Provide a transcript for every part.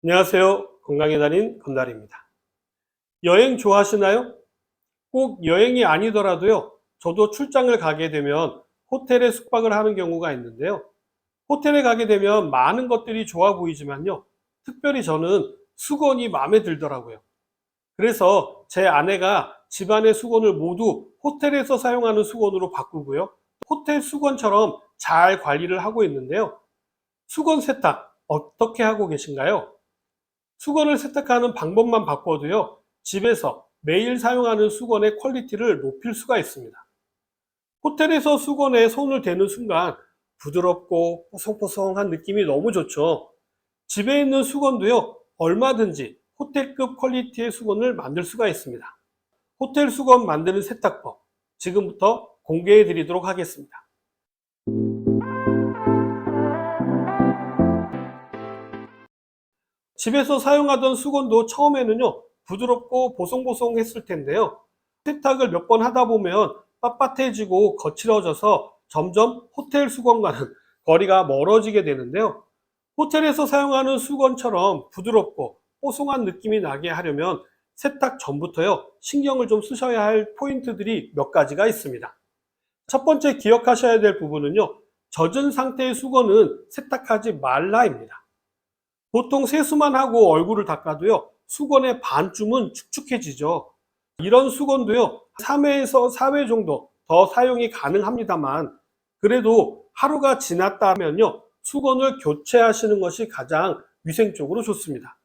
안녕하세요. 건강의 달인 건달입니다. 여행 좋아하시나요? 꼭 여행이 아니더라도요. 저도 출장을 가게 되면 호텔에 숙박을 하는 경우가 있는데요. 호텔에 가게 되면 많은 것들이 좋아 보이지만요. 특별히 저는 수건이 마음에 들더라고요. 그래서 제 아내가 집안의 수건을 모두 호텔에서 사용하는 수건으로 바꾸고요. 호텔 수건처럼 잘 관리를 하고 있는데요. 수건 세탁 어떻게 하고 계신가요? 수건을 세탁하는 방법만 바꿔도요, 집에서 매일 사용하는 수건의 퀄리티를 높일 수가 있습니다. 호텔에서 수건에 손을 대는 순간 부드럽고 뽀송뽀송한 느낌이 너무 좋죠. 집에 있는 수건도요, 얼마든지 호텔급 퀄리티의 수건을 만들 수가 있습니다. 호텔 수건 만드는 세탁법, 지금부터 공개해 드리도록 하겠습니다. 집에서 사용하던 수건도 처음에는요, 부드럽고 보송보송했을 텐데요. 세탁을 몇 번 하다 보면 빳빳해지고 거칠어져서 점점 호텔 수건과는 거리가 멀어지게 되는데요. 호텔에서 사용하는 수건처럼 부드럽고 뽀송한 느낌이 나게 하려면 세탁 전부터요, 신경을 좀 쓰셔야 할 포인트들이 몇 가지가 있습니다. 첫 번째 기억하셔야 될 부분은요, 젖은 상태의 수건은 세탁하지 말라입니다. 보통 세수만 하고 얼굴을 닦아도요, 수건의 반쯤은 축축해지죠. 이런 수건도요, 3회에서 4회 정도 더 사용이 가능합니다만, 그래도 하루가 지났다면요, 수건을 교체하시는 것이 가장 위생적으로 좋습니다.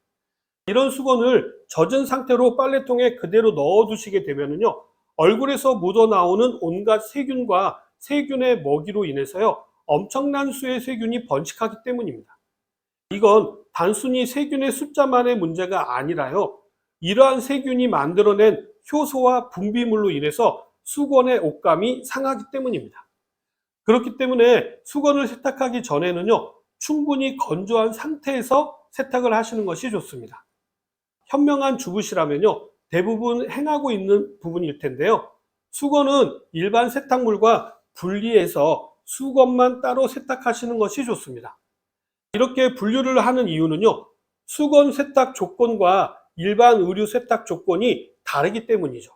이런 수건을 젖은 상태로 빨래통에 그대로 넣어 두시게 되면요, 얼굴에서 묻어 나오는 온갖 세균과 세균의 먹이로 인해서요, 엄청난 수의 세균이 번식하기 때문입니다. 이건 단순히 세균의 숫자만의 문제가 아니라요. 이러한 세균이 만들어낸 효소와 분비물로 인해서 수건의 옷감이 상하기 때문입니다. 그렇기 때문에 수건을 세탁하기 전에는요, 충분히 건조한 상태에서 세탁을 하시는 것이 좋습니다. 현명한 주부시라면요, 대부분 행하고 있는 부분일 텐데요. 수건은 일반 세탁물과 분리해서 수건만 따로 세탁하시는 것이 좋습니다. 이렇게 분류를 하는 이유는요, 수건 세탁 조건과 일반 의류 세탁 조건이 다르기 때문이죠.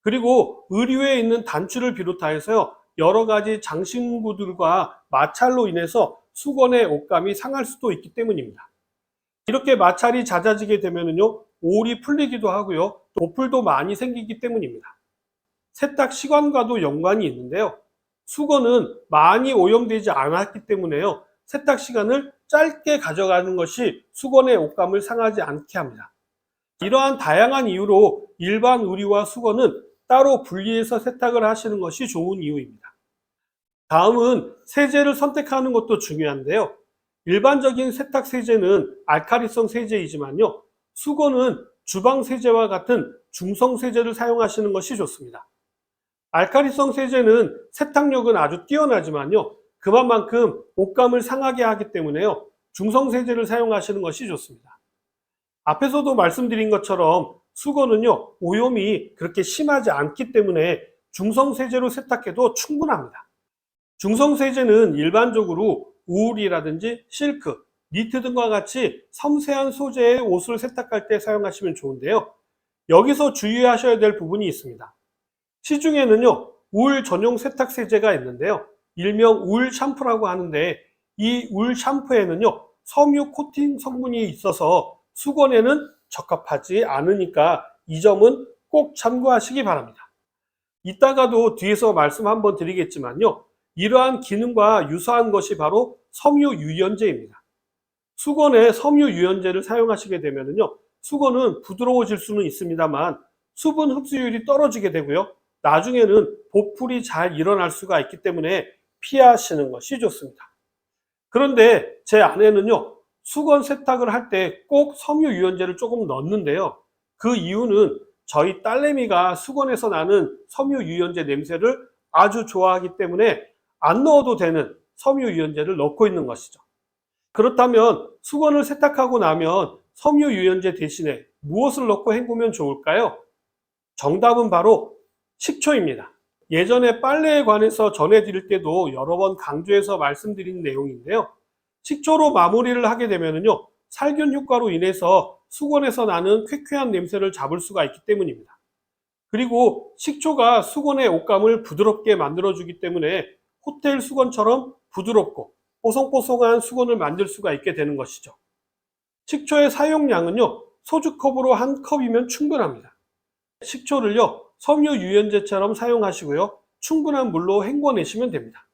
그리고 의류에 있는 단추를 비롯하여서요, 여러 가지 장신구들과 마찰로 인해서 수건의 옷감이 상할 수도 있기 때문입니다. 이렇게 마찰이 잦아지게 되면요, 올이 풀리기도 하고요, 도풀도 많이 생기기 때문입니다. 세탁 시간과도 연관이 있는데요. 수건은 많이 오염되지 않았기 때문에요, 세탁 시간을 짧게 가져가는 것이 수건의 옷감을 상하지 않게 합니다. 이러한 다양한 이유로 일반 의류와 수건은 따로 분리해서 세탁을 하시는 것이 좋은 이유입니다. 다음은 세제를 선택하는 것도 중요한데요. 일반적인 세탁 세제는 알칼리성 세제이지만요, 수건은 주방 세제와 같은 중성 세제를 사용하시는 것이 좋습니다. 알칼리성 세제는 세탁력은 아주 뛰어나지만요, 그만큼 옷감을 상하게 하기 때문에요, 중성 세제를 사용하시는 것이 좋습니다. 앞에서도 말씀드린 것처럼 수건은요, 오염이 그렇게 심하지 않기 때문에 중성 세제로 세탁해도 충분합니다. 중성 세제는 일반적으로 울이라든지 실크, 니트 등과 같이 섬세한 소재의 옷을 세탁할 때 사용하시면 좋은데요. 여기서 주의하셔야 될 부분이 있습니다. 시중에는요, 울 전용 세탁 세제가 있는데요, 일명 울 샴푸라고 하는데, 이 울 샴푸에는요, 섬유 코팅 성분이 있어서 수건에는 적합하지 않으니까 이 점은 꼭 참고하시기 바랍니다. 이따가도 뒤에서 말씀 한번 드리겠지만요, 이러한 기능과 유사한 것이 바로 섬유 유연제입니다. 수건에 섬유 유연제를 사용하시게 되면요, 수건은 부드러워질 수는 있습니다만 수분 흡수율이 떨어지게 되고요, 나중에는 보풀이 잘 일어날 수가 있기 때문에 피하시는 것이 좋습니다. 그런데 제 아내는요, 수건 세탁을 할 때 꼭 섬유 유연제를 조금 넣는데요. 그 이유는 저희 딸내미가 수건에서 나는 섬유 유연제 냄새를 아주 좋아하기 때문에 안 넣어도 되는 섬유 유연제를 넣고 있는 것이죠. 그렇다면 수건을 세탁하고 나면 섬유 유연제 대신에 무엇을 넣고 헹구면 좋을까요? 정답은 바로 식초입니다. 예전에 빨래에 관해서 전해드릴 때도 여러 번 강조해서 말씀드린 내용인데요. 식초로 마무리를 하게 되면요, 살균 효과로 인해서 수건에서 나는 쾌쾌한 냄새를 잡을 수가 있기 때문입니다. 그리고 식초가 수건의 옷감을 부드럽게 만들어주기 때문에 호텔 수건처럼 부드럽고 뽀송뽀송한 수건을 만들 수가 있게 되는 것이죠. 식초의 사용량은요, 소주컵으로 한 컵이면 충분합니다. 식초를요, 섬유 유연제처럼 사용하시고요, 충분한 물로 헹궈내시면 됩니다.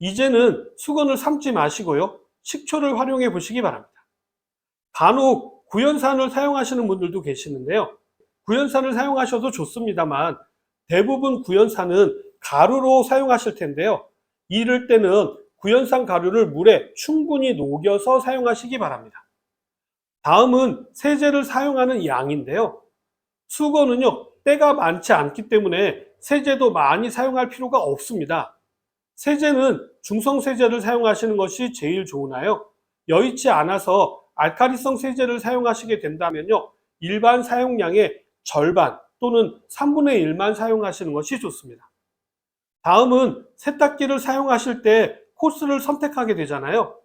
이제는 수건을 삶지 마시고요, 식초를 활용해 보시기 바랍니다. 간혹 구연산을 사용하시는 분들도 계시는데요. 구연산을 사용하셔도 좋습니다만 대부분 구연산은 가루로 사용하실 텐데요. 이럴 때는 구연산 가루를 물에 충분히 녹여서 사용하시기 바랍니다. 다음은 세제를 사용하는 양인데요. 수건은요, 때가 많지 않기 때문에 세제도 많이 사용할 필요가 없습니다. 세제는 중성 세제를 사용하시는 것이 제일 좋으나요? 여의치 않아서 알카리성 세제를 사용하시게 된다면요, 일반 사용량의 절반 또는 3분의 1만 사용하시는 것이 좋습니다. 다음은 세탁기를 사용하실 때 코스를 선택하게 되잖아요.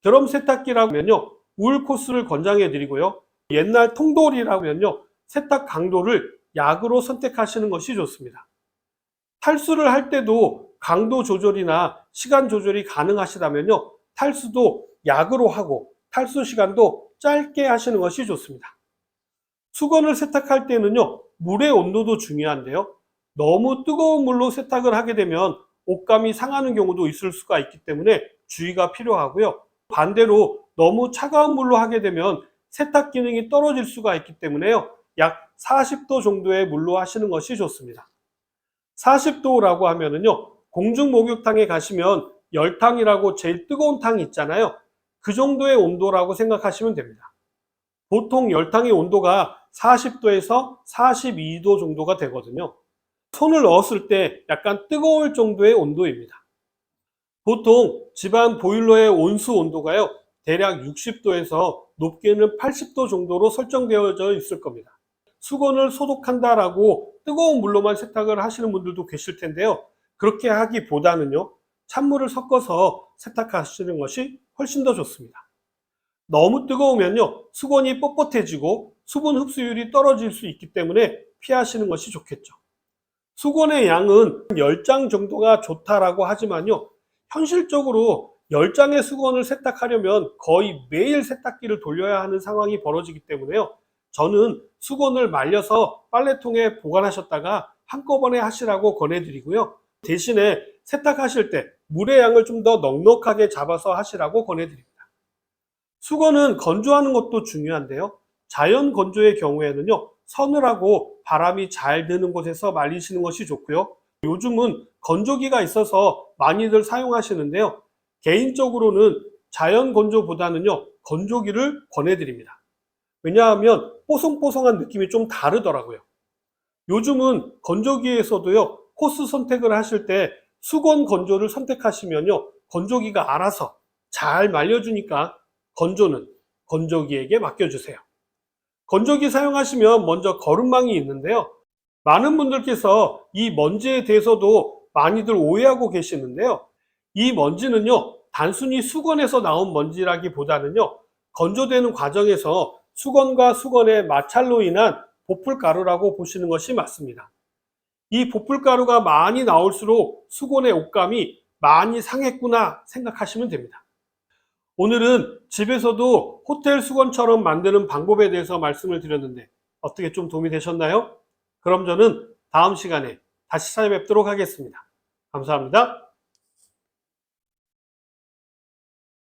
드럼 세탁기라면요, 울 코스를 권장해 드리고요. 옛날 통돌이라면요, 세탁 강도를 약으로 선택하시는 것이 좋습니다. 탈수를 할 때도 강도 조절이나 시간 조절이 가능하시다면요, 탈수도 약으로 하고 탈수 시간도 짧게 하시는 것이 좋습니다. 수건을 세탁할 때는요, 물의 온도도 중요한데요. 너무 뜨거운 물로 세탁을 하게 되면 옷감이 상하는 경우도 있을 수가 있기 때문에 주의가 필요하고요. 반대로 너무 차가운 물로 하게 되면 세탁 기능이 떨어질 수가 있기 때문에요. 약 40도 정도의 물로 하시는 것이 좋습니다. 40도라고 하면은요, 공중 목욕탕에 가시면 열탕이라고 제일 뜨거운 탕이 있잖아요. 그 정도의 온도라고 생각하시면 됩니다. 보통 열탕의 온도가 40도에서 42도 정도가 되거든요. 손을 넣었을 때 약간 뜨거울 정도의 온도입니다. 보통 집안 보일러의 온수 온도가요, 대략 60도에서 높게는 80도 정도로 설정되어져 있을 겁니다. 수건을 소독한다라고 뜨거운 물로만 세탁을 하시는 분들도 계실 텐데요. 그렇게 하기보다는요, 찬물을 섞어서 세탁하시는 것이 훨씬 더 좋습니다. 너무 뜨거우면요, 수건이 뻣뻣해지고 수분 흡수율이 떨어질 수 있기 때문에 피하시는 것이 좋겠죠. 수건의 양은 10장 정도가 좋다라고 하지만요, 현실적으로 10장의 수건을 세탁하려면 거의 매일 세탁기를 돌려야 하는 상황이 벌어지기 때문에요, 저는 수건을 말려서 빨래통에 보관하셨다가 한꺼번에 하시라고 권해드리고요. 대신에 세탁하실 때 물의 양을 좀 더 넉넉하게 잡아서 하시라고 권해드립니다. 수건은 건조하는 것도 중요한데요. 자연 건조의 경우에는요, 서늘하고 바람이 잘 드는 곳에서 말리시는 것이 좋고요. 요즘은 건조기가 있어서 많이들 사용하시는데요. 개인적으로는 자연 건조보다는요, 건조기를 권해드립니다. 왜냐하면 뽀송뽀송한 느낌이 좀 다르더라고요. 요즘은 건조기에서도요, 코스 선택을 하실 때 수건 건조를 선택하시면요, 건조기가 알아서 잘 말려주니까 건조는 건조기에게 맡겨주세요. 건조기 사용하시면 먼저 거름망이 있는데요. 많은 분들께서 이 먼지에 대해서도 많이들 오해하고 계시는데요. 이 먼지는요, 단순히 수건에서 나온 먼지라기보다는요, 건조되는 과정에서 수건과 수건의 마찰로 인한 보풀가루라고 보시는 것이 맞습니다. 이 보풀가루가 많이 나올수록 수건의 옷감이 많이 상했구나 생각하시면 됩니다. 오늘은 집에서도 호텔 수건처럼 만드는 방법에 대해서 말씀을 드렸는데 어떻게 좀 도움이 되셨나요? 그럼 저는 다음 시간에 다시 찾아뵙도록 하겠습니다. 감사합니다.